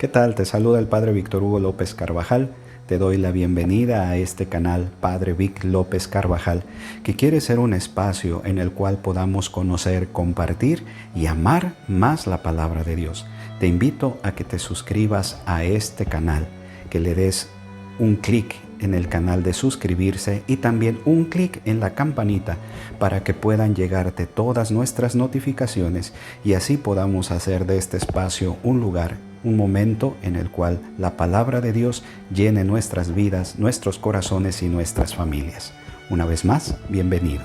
¿Qué tal? Te saluda el Padre Víctor Hugo López Carvajal. Te doy la bienvenida a este canal Padre Vic López Carvajal, que quiere ser un espacio en el cual podamos conocer, compartir y amar más la palabra de Dios. Te invito a que te suscribas a este canal, que le des un clic en el canal de suscribirse y también un clic en la campanita para que puedan llegarte todas nuestras notificaciones y así podamos hacer de este espacio un lugar, un momento en el cual la palabra de Dios llene nuestras vidas, nuestros corazones y nuestras familias. Una vez más, bienvenido.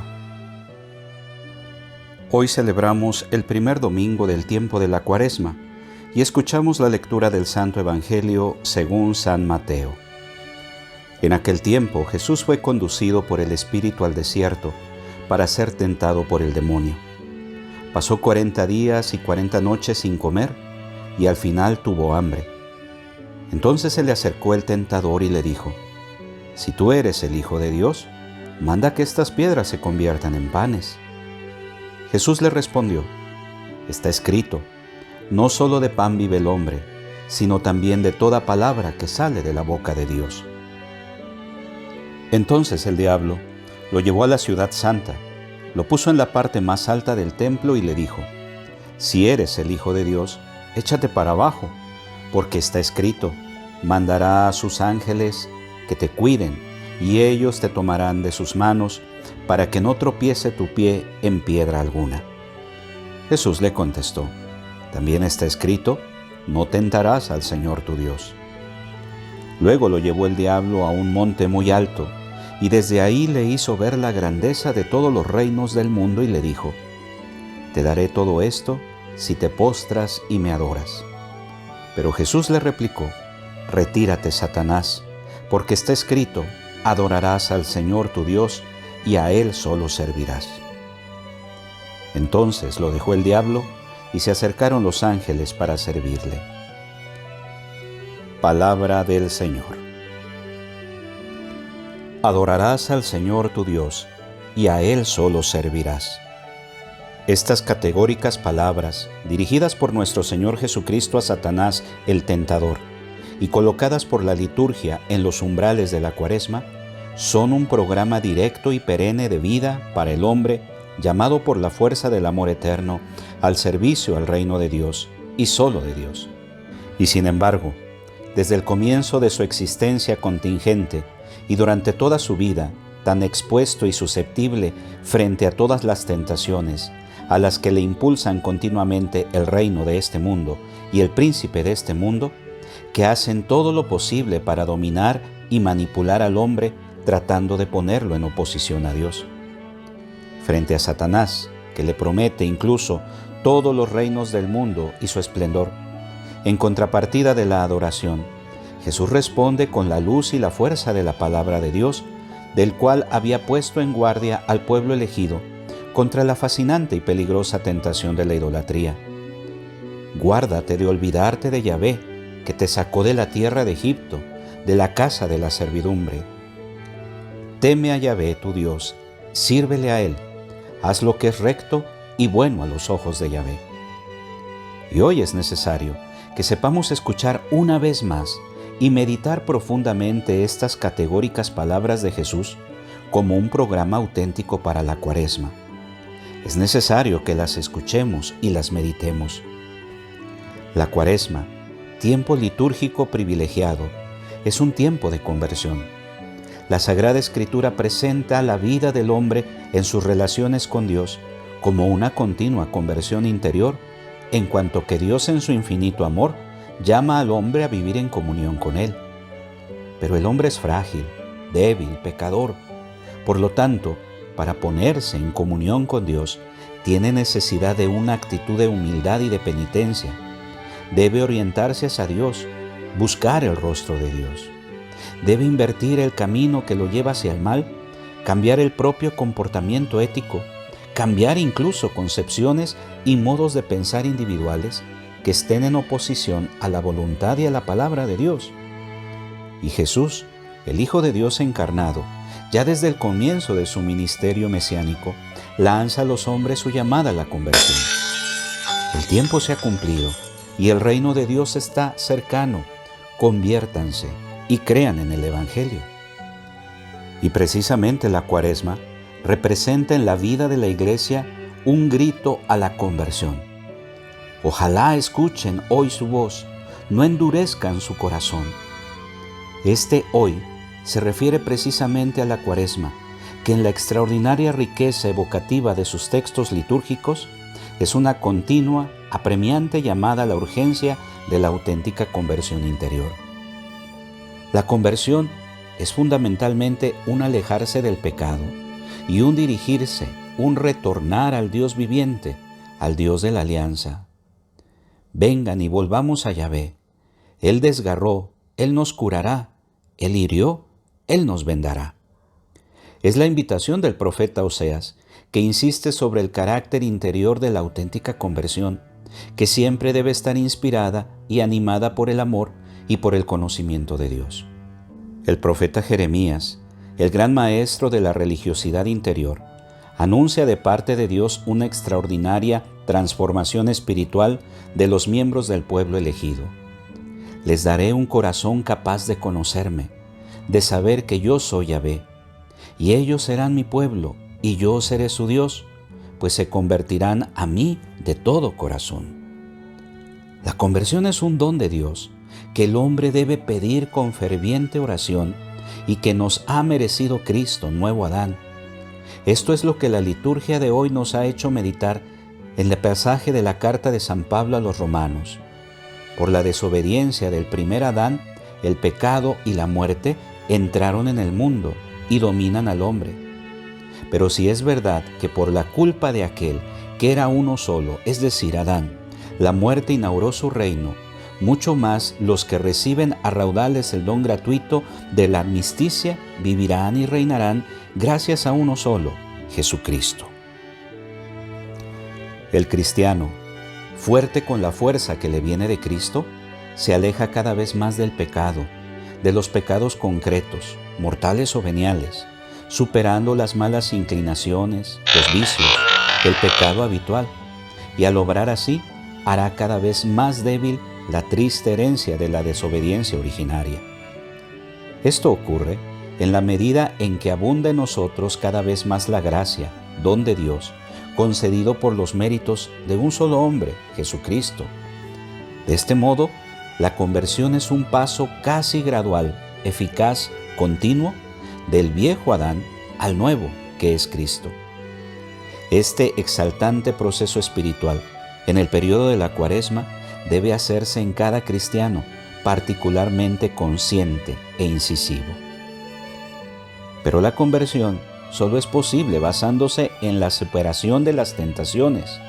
Hoy celebramos el primer domingo del tiempo de la Cuaresma y escuchamos la lectura del Santo Evangelio según San Mateo. En aquel tiempo Jesús fue conducido por el Espíritu al desierto para ser tentado por el demonio. Pasó 40 días y 40 noches sin comer y al final tuvo hambre. Entonces se le acercó el tentador y le dijo: «Si tú eres el Hijo de Dios, manda que estas piedras se conviertan en panes». Jesús le respondió: «Está escrito, no solo de pan vive el hombre, sino también de toda palabra que sale de la boca de Dios». Entonces el diablo lo llevó a la ciudad santa, lo puso en la parte más alta del templo y le dijo: «Si eres el Hijo de Dios, échate para abajo, porque está escrito, mandará a sus ángeles que te cuiden, y ellos te tomarán de sus manos, para que no tropiece tu pie en piedra alguna». Jesús le contestó: «También está escrito, no tentarás al Señor tu Dios». Luego lo llevó el diablo a un monte muy alto, y desde ahí le hizo ver la grandeza de todos los reinos del mundo y le dijo: «Te daré todo esto si te postras y me adoras». Pero Jesús le replicó: «Retírate, Satanás, porque está escrito, adorarás al Señor tu Dios y a Él solo servirás». Entonces lo dejó el diablo y se acercaron los ángeles para servirle. Palabra del Señor. Adorarás al Señor tu Dios y a Él solo servirás. Estas categóricas palabras, dirigidas por nuestro Señor Jesucristo a Satanás el tentador y colocadas por la liturgia en los umbrales de la Cuaresma, son un programa directo y perenne de vida para el hombre llamado por la fuerza del amor eterno al servicio al reino de Dios y solo de Dios. Y sin embargo, desde el comienzo de su existencia contingente y durante toda su vida, tan expuesto y susceptible frente a todas las tentaciones a las que le impulsan continuamente el reino de este mundo y el príncipe de este mundo, que hacen todo lo posible para dominar y manipular al hombre tratando de ponerlo en oposición a Dios. Frente a Satanás, que le promete incluso todos los reinos del mundo y su esplendor, en contrapartida de la adoración, Jesús responde con la luz y la fuerza de la palabra de Dios, del cual había puesto en guardia al pueblo elegido contra la fascinante y peligrosa tentación de la idolatría. Guárdate de olvidarte de Yahvé, que te sacó de la tierra de Egipto, de la casa de la servidumbre. Teme a Yahvé tu Dios, sírvele a Él, haz lo que es recto y bueno a los ojos de Yahvé. Y hoy es necesario que sepamos escuchar una vez más y meditar profundamente estas categóricas palabras de Jesús como un programa auténtico para la Cuaresma. Es necesario que las escuchemos y las meditemos. La Cuaresma, tiempo litúrgico privilegiado, es un tiempo de conversión. La Sagrada Escritura presenta la vida del hombre en sus relaciones con Dios como una continua conversión interior, en cuanto que Dios en su infinito amor llama al hombre a vivir en comunión con Él. Pero el hombre es frágil, débil, pecador. Por lo tanto, para ponerse en comunión con Dios, tiene necesidad de una actitud de humildad y de penitencia. Debe orientarse hacia Dios, buscar el rostro de Dios. Debe invertir el camino que lo lleva hacia el mal, cambiar el propio comportamiento ético, cambiar incluso concepciones y modos de pensar individuales que estén en oposición a la voluntad y a la palabra de Dios. Y Jesús, el Hijo de Dios encarnado, ya desde el comienzo de su ministerio mesiánico, lanza a los hombres su llamada a la conversión. El tiempo se ha cumplido y el reino de Dios está cercano. Conviértanse y crean en el Evangelio. Y precisamente la Cuaresma representa en la vida de la Iglesia un grito a la conversión. Ojalá escuchen hoy su voz, no endurezcan su corazón. Este hoy se refiere precisamente a la Cuaresma, que en la extraordinaria riqueza evocativa de sus textos litúrgicos es una continua, apremiante llamada a la urgencia de la auténtica conversión interior. La conversión es fundamentalmente un alejarse del pecado y un dirigirse, un retornar al Dios viviente, al Dios de la alianza. Vengan y volvamos a Yahvé. Él desgarró, Él nos curará. Él hirió, Él nos vendará. Es la invitación del profeta Oseas, que insiste sobre el carácter interior de la auténtica conversión, que siempre debe estar inspirada y animada por el amor y por el conocimiento de Dios. El profeta Jeremías, el gran maestro de la religiosidad interior, anuncia de parte de Dios una extraordinaria transformación espiritual de los miembros del pueblo elegido. Les daré un corazón capaz de conocerme, de saber que yo soy Yahvé, y ellos serán mi pueblo, y yo seré su Dios, pues se convertirán a mí de todo corazón. La conversión es un don de Dios, que el hombre debe pedir con ferviente oración y que nos ha merecido Cristo, nuevo Adán. Esto es lo que la liturgia de hoy nos ha hecho meditar en el pasaje de la carta de San Pablo a los Romanos. Por la desobediencia del primer Adán, el pecado y la muerte entraron en el mundo y dominan al hombre. Pero si es verdad que por la culpa de aquel que era uno solo, es decir, Adán, la muerte inauguró su reino, mucho más los que reciben a raudales el don gratuito de la amnisticia vivirán y reinarán gracias a uno solo, Jesucristo. El cristiano, fuerte con la fuerza que le viene de Cristo, se aleja cada vez más del pecado, de los pecados concretos, mortales o veniales, superando las malas inclinaciones, los vicios, el pecado habitual, y al obrar así, hará cada vez más débil la triste herencia de la desobediencia originaria. Esto ocurre en la medida en que abunda en nosotros cada vez más la gracia, don de Dios, concedido por los méritos de un solo hombre, Jesucristo. De este modo, la conversión es un paso casi gradual, eficaz, continuo, del viejo Adán al nuevo, que es Cristo. Este exaltante proceso espiritual, en el periodo de la Cuaresma, debe hacerse en cada cristiano, particularmente consciente e incisivo. Pero la conversión solo es posible basándose en la superación de las tentaciones,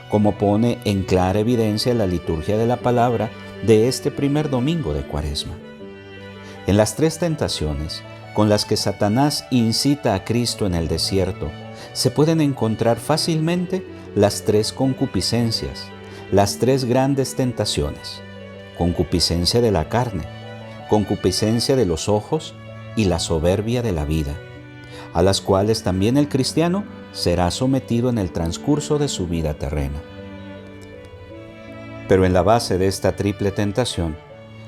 como pone en clara evidencia la liturgia de la palabra de este primer domingo de Cuaresma. En las tres tentaciones con las que Satanás incita a Cristo en el desierto, se pueden encontrar fácilmente las tres concupiscencias, las tres grandes tentaciones: concupiscencia de la carne, concupiscencia de los ojos y la soberbia de la vida, a las cuales también el cristiano será sometido en el transcurso de su vida terrena. Pero en la base de esta triple tentación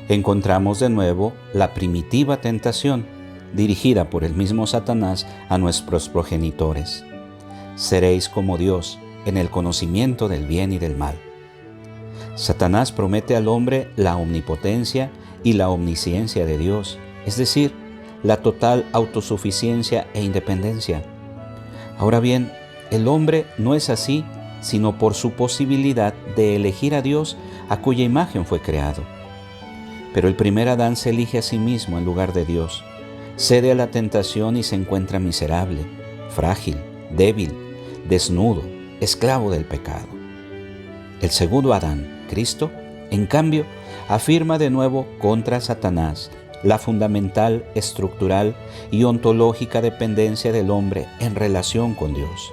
encontramos de nuevo la primitiva tentación, dirigida por el mismo Satanás a nuestros progenitores. Seréis como Dios en el conocimiento del bien y del mal. Satanás promete al hombre la omnipotencia y la omnisciencia de Dios, es decir, la total autosuficiencia e independencia. Ahora bien, el hombre no es así, sino por su posibilidad de elegir a Dios a cuya imagen fue creado. Pero el primer Adán se elige a sí mismo en lugar de Dios, cede a la tentación y se encuentra miserable, frágil, débil, desnudo, esclavo del pecado. El segundo Adán, Cristo, en cambio, afirma de nuevo contra Satanás la fundamental, estructural y ontológica dependencia del hombre en relación con Dios.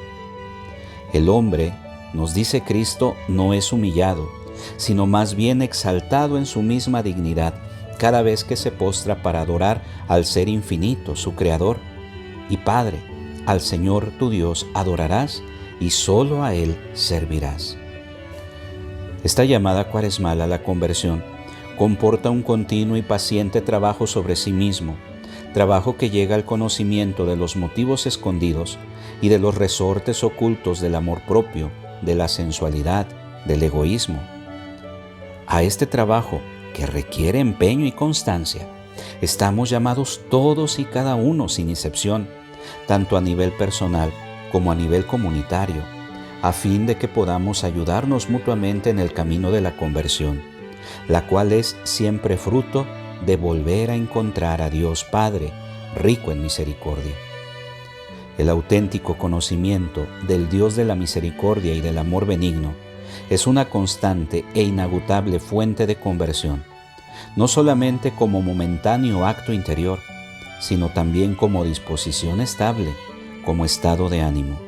El hombre, nos dice Cristo, no es humillado, sino más bien exaltado en su misma dignidad cada vez que se postra para adorar al Ser infinito, su Creador. Y Padre, al Señor tu Dios adorarás y solo a Él servirás. Esta llamada cuaresmal a la conversión comporta un continuo y paciente trabajo sobre sí mismo, trabajo que llega al conocimiento de los motivos escondidos y de los resortes ocultos del amor propio, de la sensualidad, del egoísmo. A este trabajo, que requiere empeño y constancia, estamos llamados todos y cada uno sin excepción, tanto a nivel personal como a nivel comunitario, a fin de que podamos ayudarnos mutuamente en el camino de la conversión, la cual es siempre fruto de volver a encontrar a Dios Padre, rico en misericordia. El auténtico conocimiento del Dios de la misericordia y del amor benigno es una constante e inagotable fuente de conversión, no solamente como momentáneo acto interior, sino también como disposición estable, como estado de ánimo.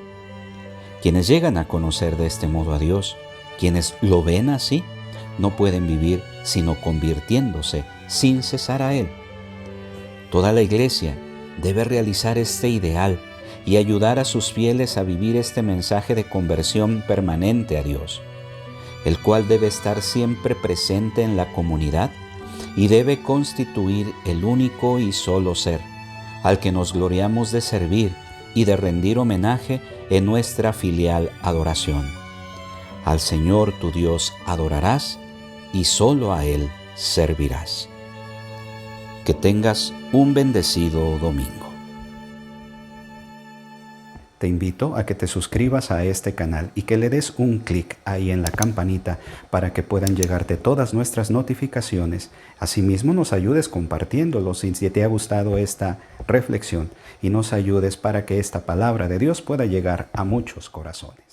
Quienes llegan a conocer de este modo a Dios, quienes lo ven así, no pueden vivir sino convirtiéndose sin cesar a Él. Toda la Iglesia debe realizar este ideal y ayudar a sus fieles a vivir este mensaje de conversión permanente a Dios, el cual debe estar siempre presente en la comunidad y debe constituir el único y solo ser, al que nos gloriamos de servir y de rendir homenaje en nuestra filial adoración. Al Señor tu Dios adorarás y solo a Él servirás. Que tengas un bendecido domingo. Te invito a que te suscribas a este canal y que le des un clic ahí en la campanita para que puedan llegarte todas nuestras notificaciones. Asimismo, nos ayudes compartiéndolo si te ha gustado esta reflexión y nos ayudes para que esta palabra de Dios pueda llegar a muchos corazones.